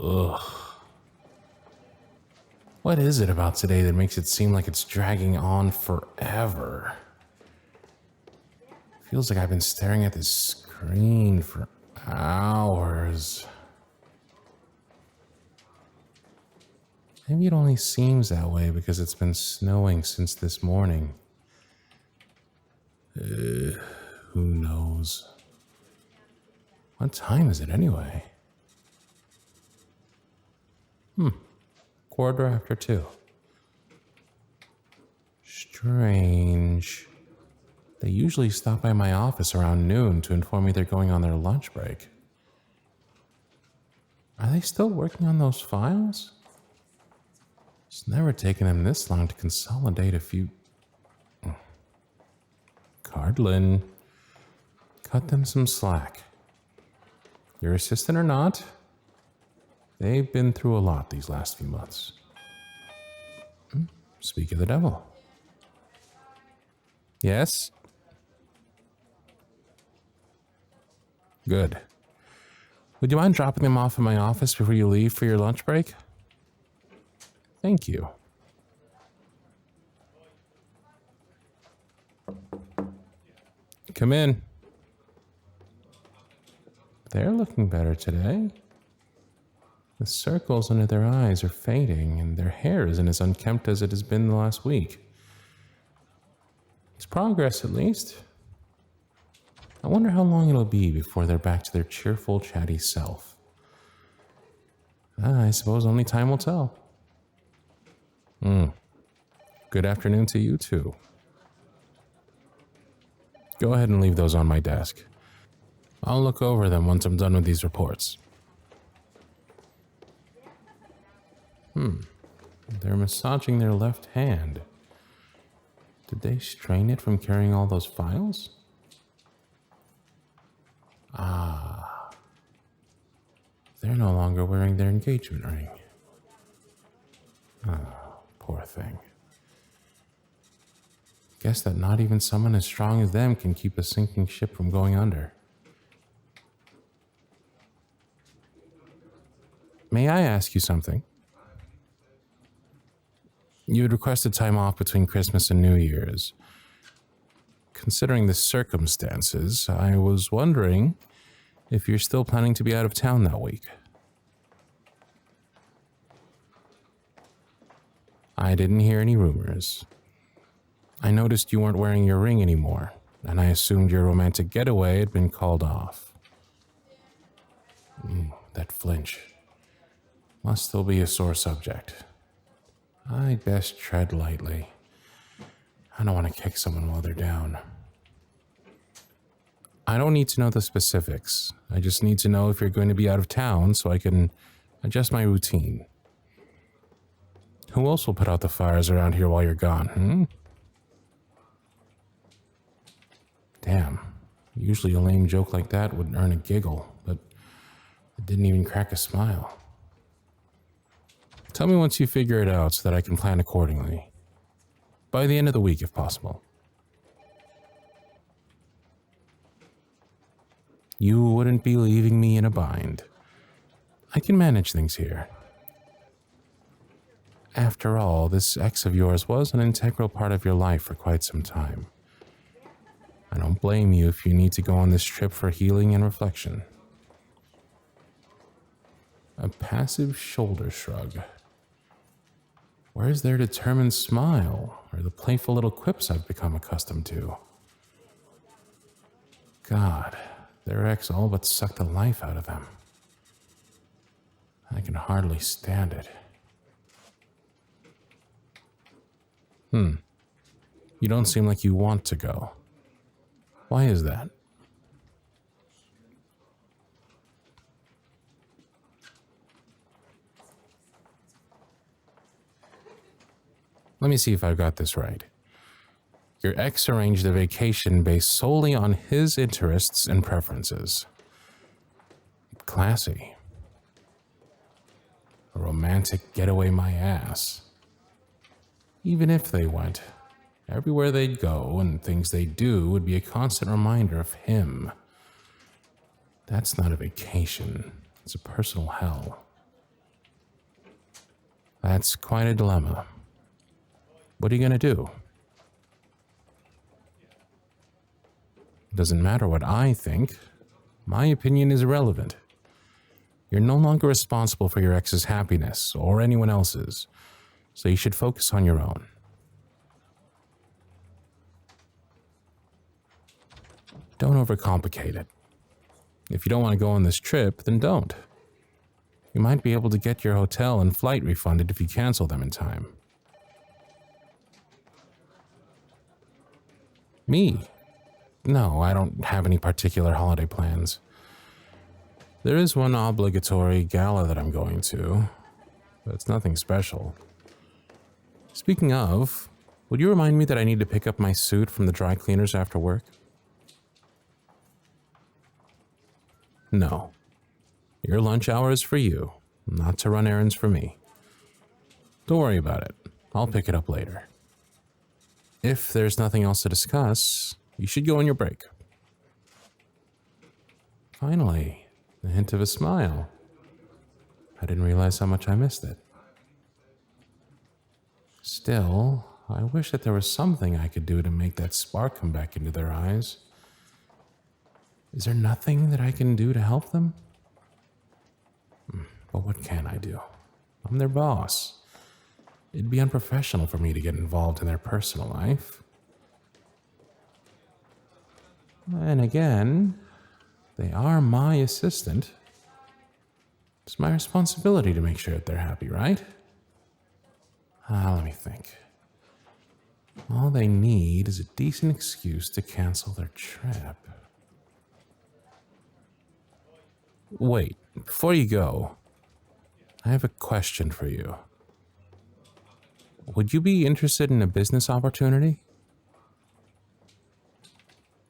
Ugh. What is it about today that makes it seem like it's dragging on forever? Feels like I've been staring at this screen for hours. Maybe it only seems that way because it's been snowing since this morning. Who knows? What time is it anyway? 2:15. Strange. They usually stop by my office around noon to inform me they're going on their lunch break. Are they still working on those files? It's never taken them this long to consolidate a few... Cardlin, cut them some slack. Your assistant or not, they've been through a lot these last few months. Speak of the devil. Yes? Good. Would you mind dropping them off in my office before you leave for your lunch break? Thank you. Come in. They're looking better today. The circles under their eyes are fading, and their hair isn't as unkempt as it has been the last week. It's progress, at least. I wonder how long it'll be before they're back to their cheerful, chatty self. I suppose only time will tell. Good afternoon to you, too. Go ahead and leave those on my desk. I'll look over them once I'm done with these reports. They're massaging their left hand. Did they strain it from carrying all those files? They're no longer wearing their engagement ring. Oh, poor thing. Guess that not even someone as strong as them can keep a sinking ship from going under. May I ask you something? You had requested time off between Christmas and New Year's. Considering the circumstances, I was wondering if you're still planning to be out of town that week. I didn't hear any rumors. I noticed you weren't wearing your ring anymore, and I assumed your romantic getaway had been called off. That flinch. Must still be a sore subject. I'd best tread lightly. I don't want to kick someone while they're down. I don't need to know the specifics. I just need to know if you're going to be out of town so I can adjust my routine. Who else will put out the fires around here while you're gone, Damn. Usually a lame joke like that would earn a giggle, but it didn't even crack a smile. Tell me once you figure it out so that I can plan accordingly. By the end of the week, if possible. You wouldn't be leaving me in a bind. I can manage things here. After all, this ex of yours was an integral part of your life for quite some time. I don't blame you if you need to go on this trip for healing and reflection. A passive shoulder shrug. Where's their determined smile, or the playful little quips I've become accustomed to? God, their ex all but sucked the life out of them. I can hardly stand it. You don't seem like you want to go. Why is that? Let me see if I've got this right. Your ex arranged a vacation based solely on his interests and preferences. Classy. A romantic getaway my ass. Even if they went, everywhere they'd go and things they'd do would be a constant reminder of him. That's not a vacation. It's a personal hell. That's quite a dilemma. What are you going to do? It doesn't matter what I think. My opinion is irrelevant. You're no longer responsible for your ex's happiness or anyone else's, so you should focus on your own. Don't overcomplicate it. If you don't want to go on this trip, then don't. You might be able to get your hotel and flight refunded if you cancel them in time. Me? No, I don't have any particular holiday plans. There is one obligatory gala that I'm going to, but it's nothing special. Speaking of, would you remind me that I need to pick up my suit from the dry cleaners after work? No. Your lunch hour is for you, not to run errands for me. Don't worry about it. I'll pick it up later. If there's nothing else to discuss, you should go on your break. Finally, a hint of a smile. I didn't realize how much I missed it. Still, I wish that there was something I could do to make that spark come back into their eyes. Is there nothing that I can do to help them? But what can I do? I'm their boss. It'd be unprofessional for me to get involved in their personal life. And again, they are my assistant. It's my responsibility to make sure that they're happy, right? Let me think. All they need is a decent excuse to cancel their trip. Wait, before you go, I have a question for you. Would you be interested in a business opportunity?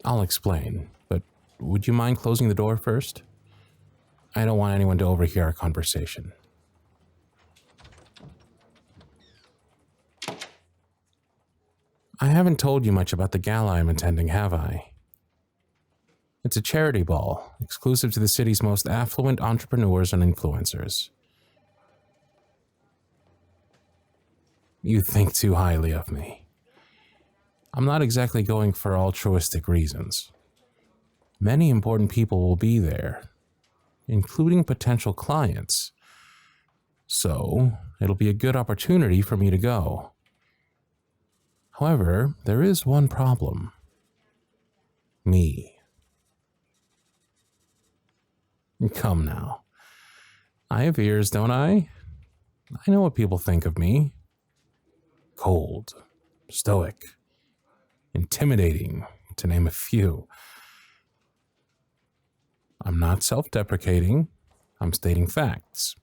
I'll explain, but would you mind closing the door first? I don't want anyone to overhear our conversation. I haven't told you much about the gala I'm attending, have I? It's a charity ball, exclusive to the city's most affluent entrepreneurs and influencers. You think too highly of me. I'm not exactly going for altruistic reasons. Many important people will be there, including potential clients. So, it'll be a good opportunity for me to go. However, there is one problem. Me. Come now. I have ears, don't I? I know what people think of me. Cold, stoic, intimidating, to name a few. I'm not self-deprecating. I'm stating facts.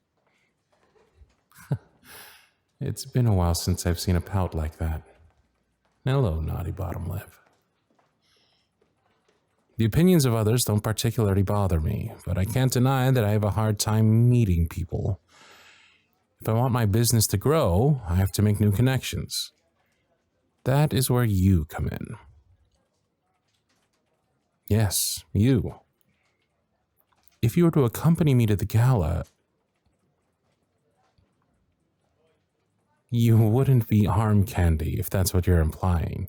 It's been a while since I've seen a pout like that. Hello, naughty bottom lip. The opinions of others don't particularly bother me, but I can't deny that I have a hard time meeting people. If I want my business to grow, I have to make new connections. That is where you come in. Yes, you. If you were to accompany me to the gala, you wouldn't be arm candy, if that's what you're implying.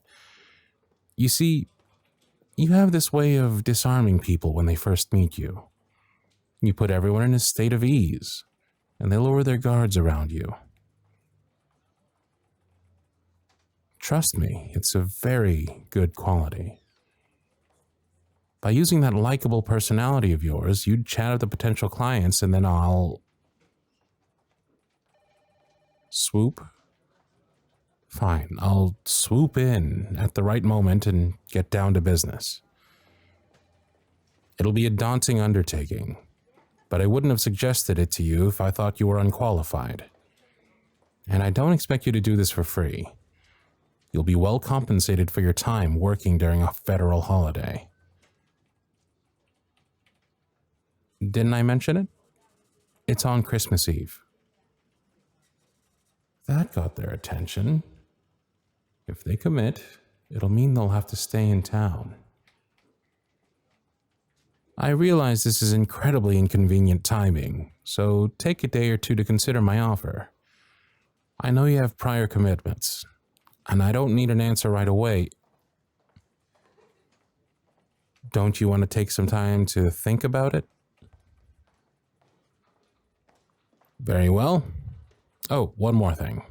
You see, you have this way of disarming people when they first meet you. You put everyone in a state of ease, and they lower their guards around you. Trust me, it's a very good quality. By using that likable personality of yours, you'd chat with the potential clients, and then I'll... swoop? Fine, I'll swoop in at the right moment and get down to business. It'll be a daunting undertaking, but I wouldn't have suggested it to you if I thought you were unqualified. And I don't expect you to do this for free. You'll be well compensated for your time working during a federal holiday. Didn't I mention it? It's on Christmas Eve. That got their attention. If they commit, it'll mean they'll have to stay in town. I realize this is incredibly inconvenient timing, so take a day or two to consider my offer. I know you have prior commitments, and I don't need an answer right away. Don't you want to take some time to think about it? Very well. Oh, one more thing.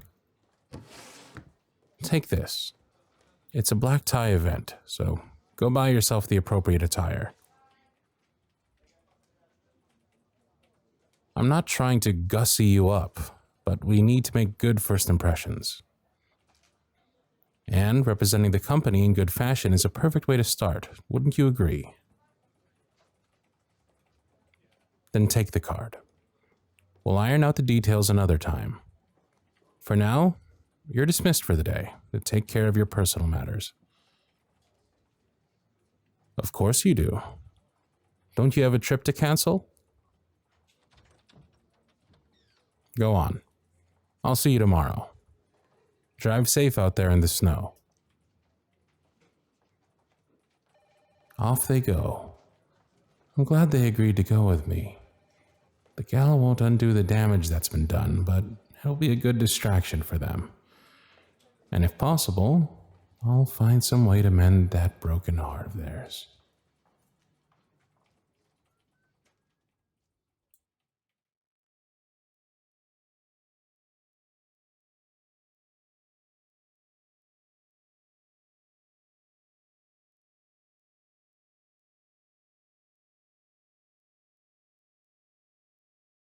Take this. It's a black tie event, so go buy yourself the appropriate attire. I'm not trying to gussy you up, but we need to make good first impressions. And representing the company in good fashion is a perfect way to start, wouldn't you agree? Then take the card. We'll iron out the details another time. For now, you're dismissed for the day to take care of your personal matters. Of course you do. Don't you have a trip to cancel? Go on. I'll see you tomorrow. Drive safe out there in the snow. Off they go. I'm glad they agreed to go with me. The Gala won't undo the damage that's been done, but it'll be a good distraction for them. And if possible, I'll find some way to mend that broken heart of theirs.